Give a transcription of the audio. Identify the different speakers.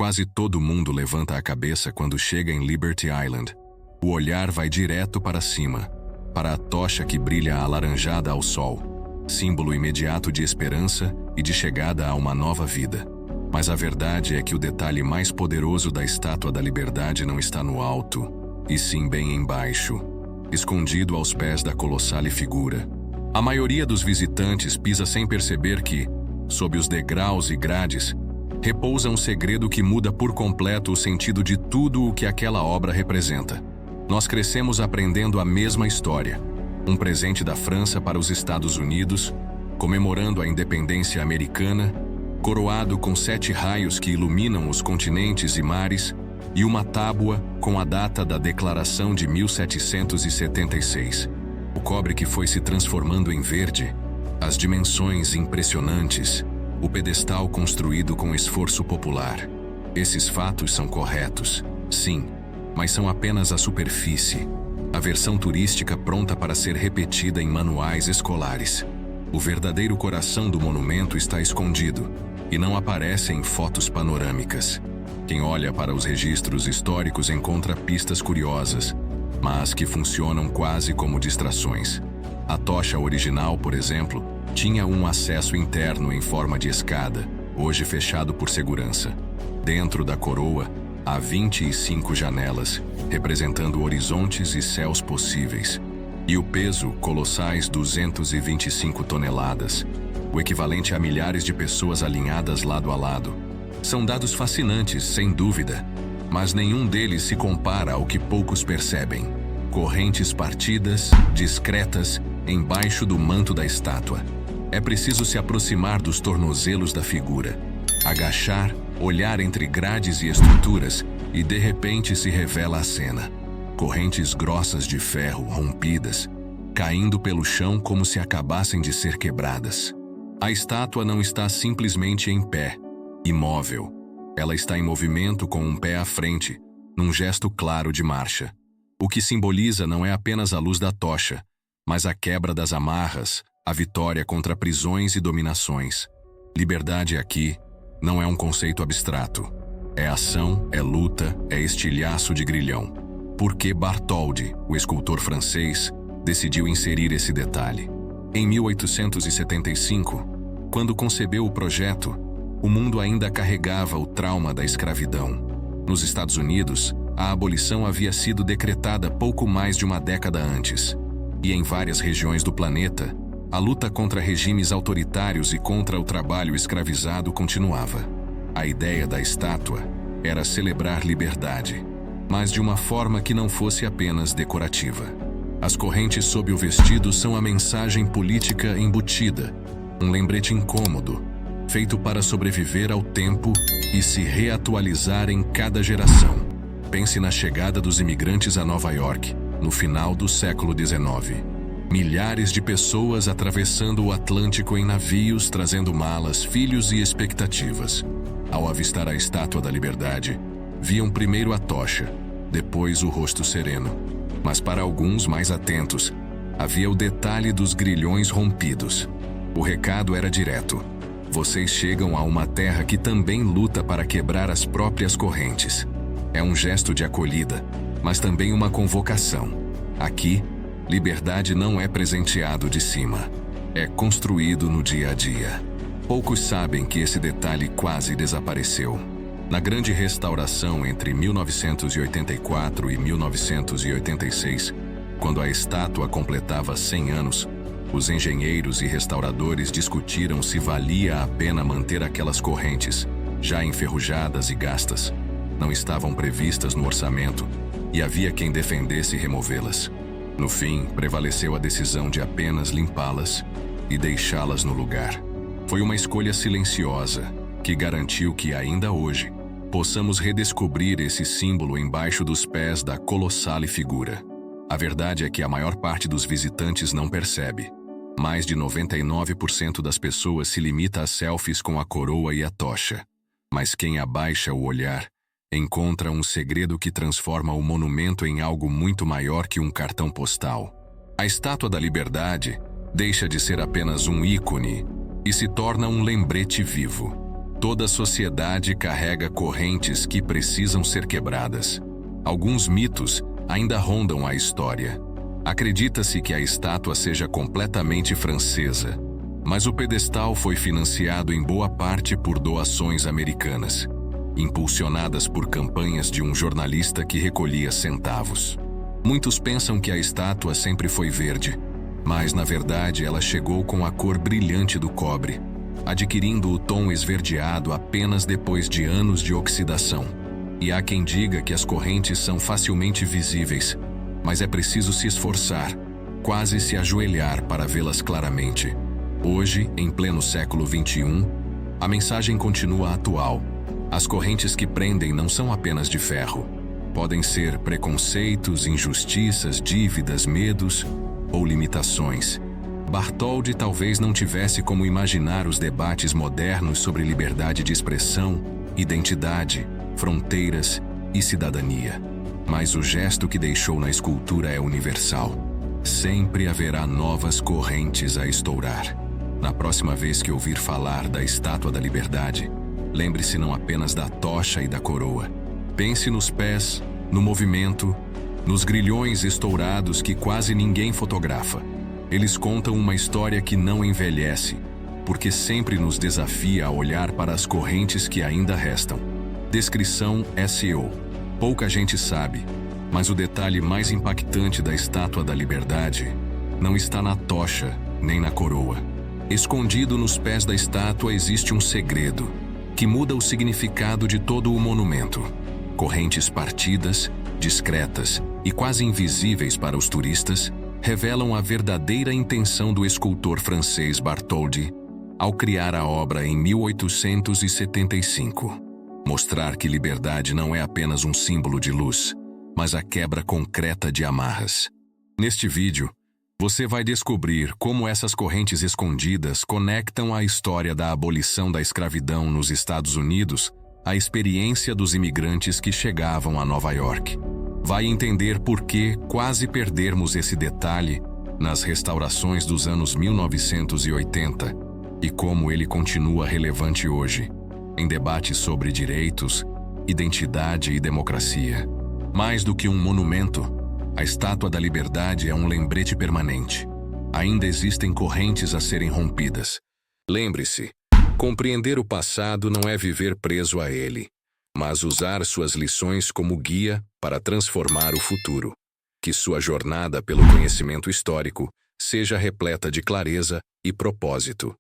Speaker 1: Quase todo mundo levanta a cabeça quando chega em Liberty Island. O olhar vai direto para cima, para a tocha que brilha alaranjada ao sol, símbolo imediato de esperança e de chegada a uma nova vida. Mas a verdade é que o detalhe mais poderoso da Estátua da Liberdade não está no alto, e sim bem embaixo, escondido aos pés da colossal figura. A maioria dos visitantes pisa sem perceber que, sob os degraus e grades, repousa um segredo que muda por completo o sentido de tudo o que aquela obra representa. Nós crescemos aprendendo a mesma história, um presente da França para os Estados Unidos, comemorando a independência americana, coroado com 7 raios que iluminam os continentes e mares, e uma tábua com a data da Declaração de 1776. O cobre que foi se transformando em verde, as dimensões impressionantes, o pedestal construído com esforço popular. Esses fatos são corretos, sim, mas são apenas a superfície, a versão turística pronta para ser repetida em manuais escolares. O verdadeiro coração do monumento está escondido e não aparece em fotos panorâmicas. Quem olha para os registros históricos encontra pistas curiosas, mas que funcionam quase como distrações. A tocha original, por exemplo, tinha um acesso interno em forma de escada, hoje fechado por segurança. Dentro da coroa, há 25 janelas, representando horizontes e céus possíveis. E o peso, colossais 225 toneladas, o equivalente a milhares de pessoas alinhadas lado a lado. São dados fascinantes, sem dúvida, mas nenhum deles se compara ao que poucos percebem. Correntes partidas, discretas, embaixo do manto da estátua. É preciso se aproximar dos tornozelos da figura, agachar, olhar entre grades e estruturas, e de repente se revela a cena. Correntes grossas de ferro, rompidas, caindo pelo chão como se acabassem de ser quebradas. A estátua não está simplesmente em pé, imóvel. Ela está em movimento com um pé à frente, num gesto claro de marcha. O que simboliza não é apenas a luz da tocha, mas a quebra das amarras, a vitória contra prisões e dominações. Liberdade aqui não é um conceito abstrato. É ação, é luta, é estilhaço de grilhão. Por que Bartholdi, o escultor francês, decidiu inserir esse detalhe? Em 1875, quando concebeu o projeto, o mundo ainda carregava o trauma da escravidão. Nos Estados Unidos, a abolição havia sido decretada pouco mais de uma década antes. E em várias regiões do planeta, a luta contra regimes autoritários e contra o trabalho escravizado continuava. A ideia da estátua era celebrar liberdade, mas de uma forma que não fosse apenas decorativa. As correntes sob o vestido são a mensagem política embutida, um lembrete incômodo, feito para sobreviver ao tempo e se reatualizar em cada geração. Pense na chegada dos imigrantes a Nova York, no final do século XIX. Milhares de pessoas atravessando o Atlântico em navios, trazendo malas, filhos e expectativas. Ao avistar a Estátua da Liberdade, viam primeiro a tocha, depois o rosto sereno. Mas para alguns mais atentos, havia o detalhe dos grilhões rompidos. O recado era direto. Vocês chegam a uma terra que também luta para quebrar as próprias correntes. É um gesto de acolhida, mas também uma convocação. Aqui, liberdade não é presenteado de cima. É construído no dia a dia. Poucos sabem que esse detalhe quase desapareceu. Na grande restauração entre 1984 e 1986, quando a estátua completava 100 anos, os engenheiros e restauradores discutiram se valia a pena manter aquelas correntes, já enferrujadas e gastas. Não estavam previstas no orçamento e havia quem defendesse removê-las. No fim, prevaleceu a decisão de apenas limpá-las e deixá-las no lugar. Foi uma escolha silenciosa que garantiu que ainda hoje possamos redescobrir esse símbolo embaixo dos pés da colossal figura. A verdade é que a maior parte dos visitantes não percebe. Mais de 99% das pessoas se limita a selfies com a coroa e a tocha. Mas quem abaixa o olhar encontra um segredo que transforma o monumento em algo muito maior que um cartão postal. A Estátua da Liberdade deixa de ser apenas um ícone e se torna um lembrete vivo. Toda sociedade carrega correntes que precisam ser quebradas. Alguns mitos ainda rondam a história. Acredita-se que a estátua seja completamente francesa, mas o pedestal foi financiado em boa parte por doações americanas, impulsionadas por campanhas de um jornalista que recolhia centavos. Muitos pensam que a estátua sempre foi verde, mas na verdade ela chegou com a cor brilhante do cobre, adquirindo o tom esverdeado apenas depois de anos de oxidação. E há quem diga que as correntes são facilmente visíveis, mas é preciso se esforçar, quase se ajoelhar para vê-las claramente. Hoje, em pleno século XXI, a mensagem continua atual. As correntes que prendem não são apenas de ferro. Podem ser preconceitos, injustiças, dívidas, medos ou limitações. Bartholdi talvez não tivesse como imaginar os debates modernos sobre liberdade de expressão, identidade, fronteiras e cidadania. Mas o gesto que deixou na escultura é universal. Sempre haverá novas correntes a estourar. Na próxima vez que ouvir falar da Estátua da Liberdade, lembre-se não apenas da tocha e da coroa. Pense nos pés, no movimento, nos grilhões estourados que quase ninguém fotografa. Eles contam uma história que não envelhece, porque sempre nos desafia a olhar para as correntes que ainda restam. Descrição SEO. Pouca gente sabe, mas o detalhe mais impactante da Estátua da Liberdade não está na tocha nem na coroa. Escondido nos pés da estátua existe um segredo que muda o significado de todo o monumento. Correntes partidas, discretas e quase invisíveis para os turistas, revelam a verdadeira intenção do escultor francês Bartholdi ao criar a obra em 1875. Mostrar que liberdade não é apenas um símbolo de luz, mas a quebra concreta de amarras. Neste vídeo, você vai descobrir como essas correntes escondidas conectam a história da abolição da escravidão nos Estados Unidos à experiência dos imigrantes que chegavam a Nova York. Vai entender por que quase perdermos esse detalhe nas restaurações dos anos 1980 e como ele continua relevante hoje, em debates sobre direitos, identidade e democracia. Mais do que um monumento, a Estátua da Liberdade é um lembrete permanente. Ainda existem correntes a serem rompidas. Lembre-se, compreender o passado não é viver preso a ele, mas usar suas lições como guia para transformar o futuro. Que sua jornada pelo conhecimento histórico seja repleta de clareza e propósito.